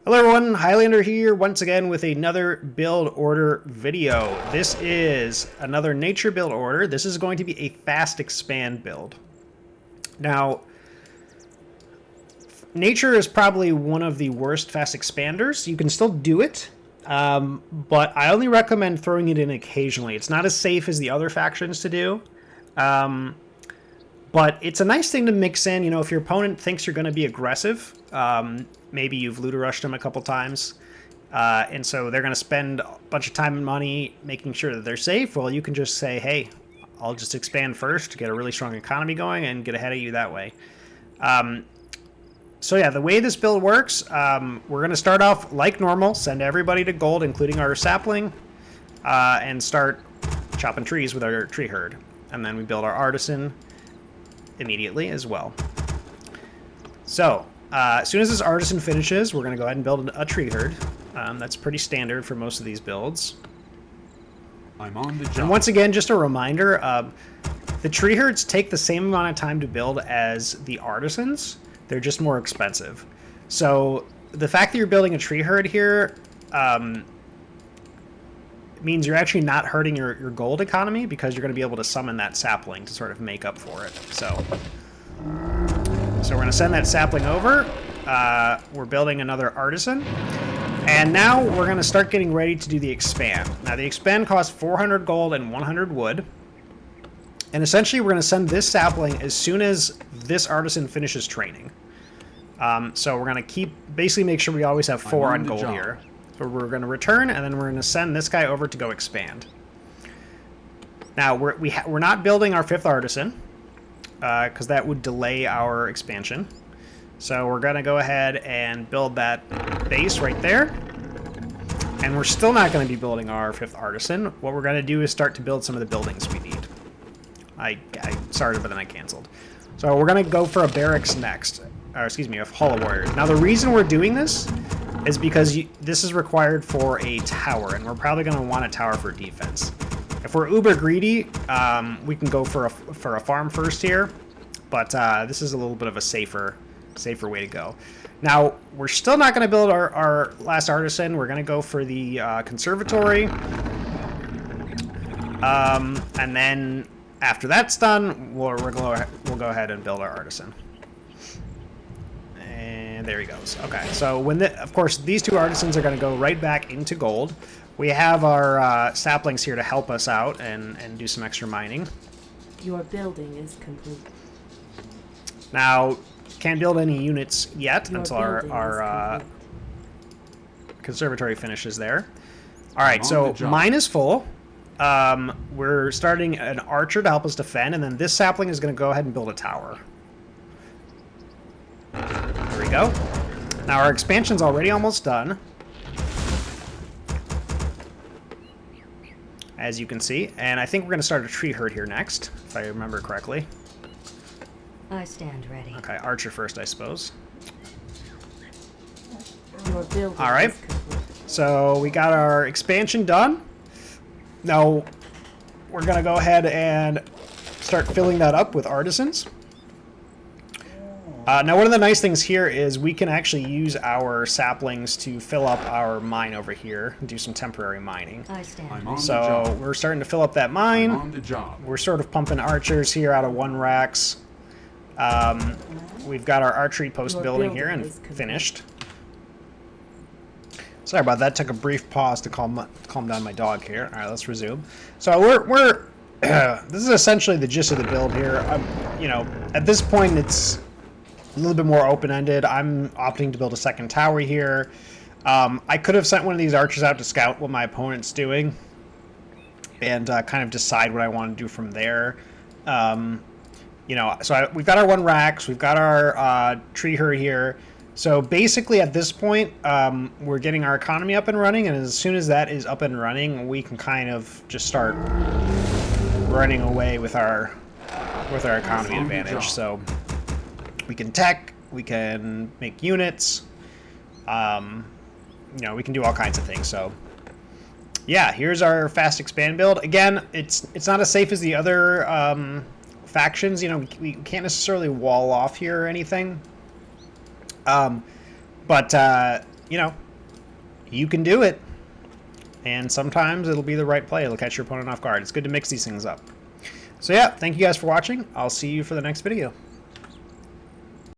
Hello everyone, Highlander here once again with another build order video. This is another nature build order. This is going to be a fast expand build. Now, nature is probably one of the worst fast expanders. You can still do it, but I only recommend throwing it in occasionally. It's not as safe as the other factions to do. But it's a nice thing to mix in, you know, if your opponent thinks you're going to be aggressive, maybe you've looter rushed them a couple times, and so they're going to spend a bunch of time and money making sure that they're safe. Well, you can just say, hey, I'll just expand first, get a really strong economy going, and get ahead of you that way. So yeah, the way this build works, we're going to start off like normal, send everybody to gold, including our sapling, and start chopping trees with our tree herd. And then we build our artisan immediately as well. So as soon as this artisan finishes, we're going to go ahead and build a tree herd. That's pretty standard for most of these builds. I'm on the job. And once again, just a reminder, the tree herds take the same amount of time to build as the artisans. They're just more expensive. So the fact that you're building a tree herd here means you're actually not hurting your gold economy, because you're going to be able to summon that sapling to sort of make up for it. So we're going to send that sapling over. We're building another artisan. And now we're going to start getting ready to do the expand. Now the expand costs 400 gold and 100 wood. And essentially we're going to send this sapling as soon as this artisan finishes training. So we're going to basically make sure we always have 4 on gold here. So we're going to return, and then we're going to send this guy over to go expand. Now, we're not building our 5th artisan, because that would delay our expansion. So we're going to go ahead and build that base right there. And we're still not going to be building our 5th artisan. What we're going to do is start to build some of the buildings we need. I started, but then I canceled. So we're going to go for a barracks next. Or excuse me, a Hall of Warriors. Now, the reason we're doing this is because this is required for a tower, and we're probably going to want a tower for defense. If we're uber greedy, we can go for a farm first here, but this is a little bit of a safer way to go. Now, we're still not going to build our last artisan. We're going to go for the conservatory, and then after that's done, we'll go ahead and build our artisan. And there he goes. Okay, so of course, these 2 artisans are going to go right back into gold. We have our saplings here to help us out and do some extra mining. Your building is complete. Now, can't build any units yet until our conservatory finishes there. All right, so mine is full. We're starting an archer to help us defend, and then this sapling is going to go ahead and build a tower. There we go. Now our expansion's already almost done, as you can see, and I think we're going to start a tree herd here next, if I remember correctly. I stand ready. Okay, archer first, I suppose. Your building All right. is complete. So we got our expansion done. Now we're going to go ahead and start filling that up with artisans. Now, one of the nice things here is we can actually use our saplings to fill up our mine over here and do some temporary mining. I stand I'm ready. on the So job. we're starting to fill up that mine. I'm on the job. We're sort of pumping archers here out of 1 racks. We've got our archery post Your building here building and is complete. finished. Sorry about that. Took a brief pause to calm down my dog here. All right, let's resume. So we're this is essentially the gist of the build here. You know, at this point it's a little bit more open-ended. I'm opting to build a 2nd tower here. I could have sent one of these archers out to scout what my opponent's doing and kind of decide what I want to do from there. You know, so we've got our 1 racks, we've got our tree herd here. So basically at this point, we're getting our economy up and running, and as soon as that is up and running, we can kind of just start running away with our economy advantage. So we can tech, we can make units, you know, we can do all kinds of things. So yeah, here's our fast expand build. Again, it's not as safe as the other factions. You know, we can't necessarily wall off here or anything. But you know, you can do it. And sometimes it'll be the right play. It'll catch your opponent off guard. It's good to mix these things up. So yeah, thank you guys for watching. I'll see you for the next video.